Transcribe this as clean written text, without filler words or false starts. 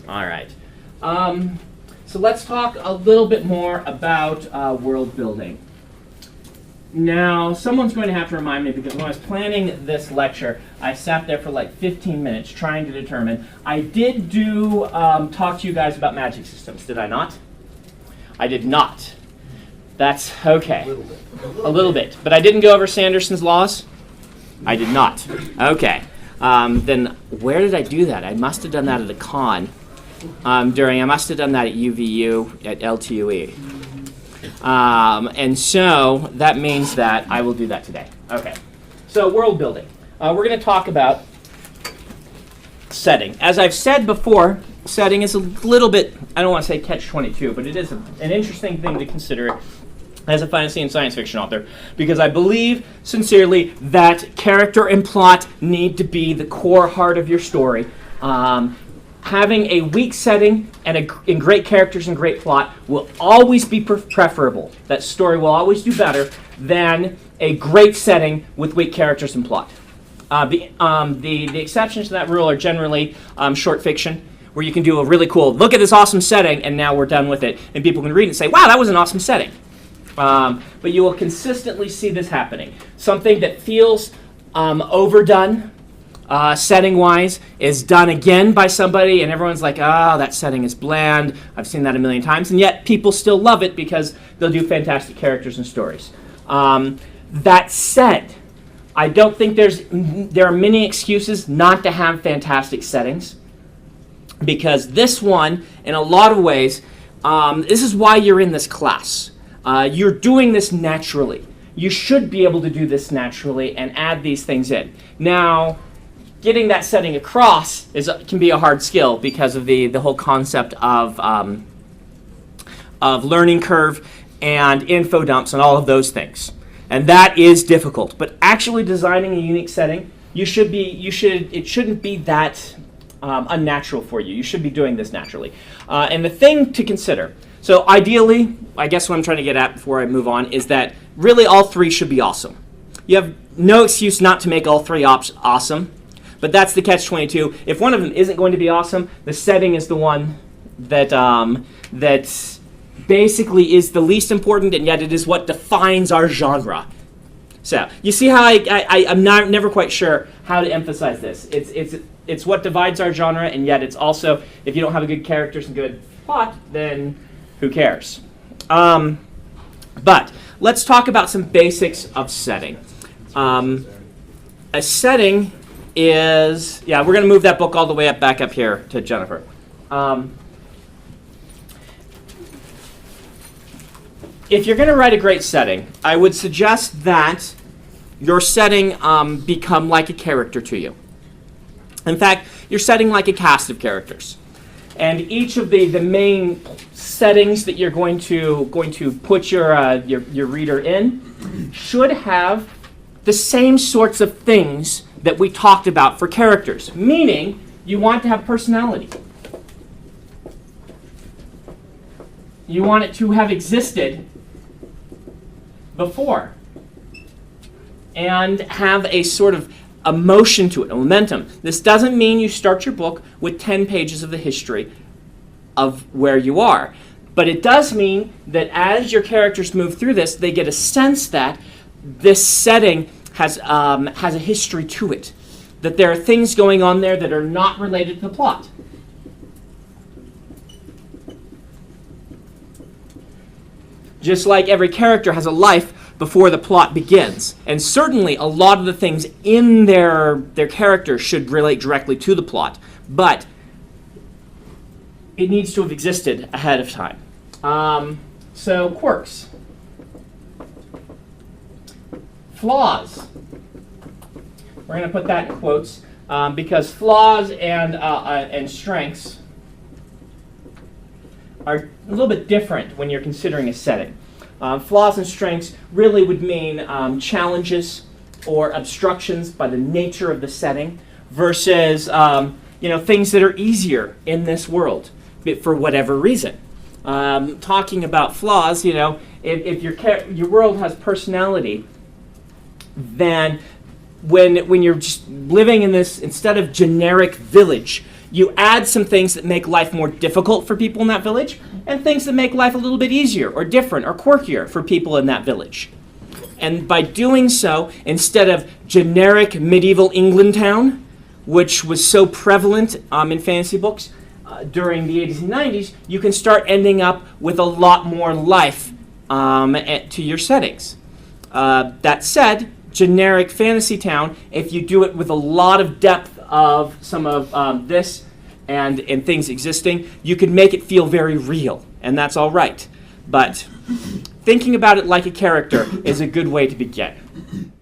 All right. So let's talk a little bit more about world building. Now, someone's going to have to remind me, because when I was planning this lecture, I sat there for like 15 minutes trying to determine. I did talk to you guys about magic systems, did I not? I did not. That's okay. A little bit. But I didn't go over Sanderson's laws? I did not. Okay. Then where did I do that? I must have done that at a con. I must have done that at UVU, at LTUE. And so that means that I will do that today. Okay. So world building. We're going to talk about setting. As I've said before, setting is a little bit, I don't want to say catch-22, but it is an interesting thing to consider as a fantasy and science fiction author, because I believe sincerely that character and plot need to be the core heart of your story. Having a weak setting and great characters and great plot will always be preferable. That story will always do better than a great setting with weak characters and plot. The exceptions to that rule are generally short fiction, where you can do a really cool, look at this awesome setting, and now we're done with it. And people can read it and say, wow, that was an awesome setting. But you will consistently see this happening. Something that feels overdone, setting-wise, is done again by somebody, and everyone's like, oh, that setting is bland. I've seen that a million times. And yet people still love it because they'll do fantastic characters and stories. That said, I don't think there are many excuses not to have fantastic settings, because this one, in a lot of ways, this is why you're in this class. You're doing this naturally. You should be able to do this naturally and add these things in. Now, getting that setting across can be a hard skill because of the whole concept of learning curve and info dumps and all of those things. And that is difficult. But actually designing a unique setting, it shouldn't be that unnatural for you. You should be doing this naturally. And the thing to consider, so ideally, I guess what I'm trying to get at before I move on, is that really all three should be awesome. You have no excuse not to make all three awesome, but that's the catch-22. If one of them isn't going to be awesome, the setting is the one that basically is the least important, and yet it is what defines our genre. So you see how I'm never quite sure how to emphasize this. It's what divides our genre, and yet it's also, if you don't have a good characters and good plot, then who cares? But let's talk about some basics of setting. A setting is, we're going to move that book all the way back up here to Jennifer. If you're going to write a great setting, I would suggest that your setting become like a character to you. In fact, you're setting like a cast of characters. And each of the main settings that you're going to put your reader in should have the same sorts of things that we talked about for characters. Meaning, you want to have personality. You want it to have existed before. And have a sort of emotion to it, a momentum. This doesn't mean you start your book with 10 pages of the history of where you are. But it does mean that as your characters move through this, they get a sense that this setting has a history to it. That there are things going on there that are not related to the plot. Just like every character has a life before the plot begins. And certainly a lot of the things in their character should relate directly to the plot. But it needs to have existed ahead of time. So quirks. Flaws. We're going to put that in quotes because flaws and strengths are a little bit different when you're considering a setting. Flaws and strengths really would mean challenges or obstructions by the nature of the setting versus things that are easier in this world for whatever reason. Talking about flaws, if your world has personality, then when you're just living in this, instead of generic village, You add some things that make life more difficult for people in that village, and things that make life a little bit easier or different or quirkier for people in that village. And by doing so, instead of generic medieval England town, which was so prevalent in fantasy books during the 80s and 90s, you can start ending up with a lot more life to your settings. That said, generic fantasy town, if you do it with a lot of depth of some of this and things existing, you can make it feel very real, and that's all right. But thinking about it like a character is a good way to begin.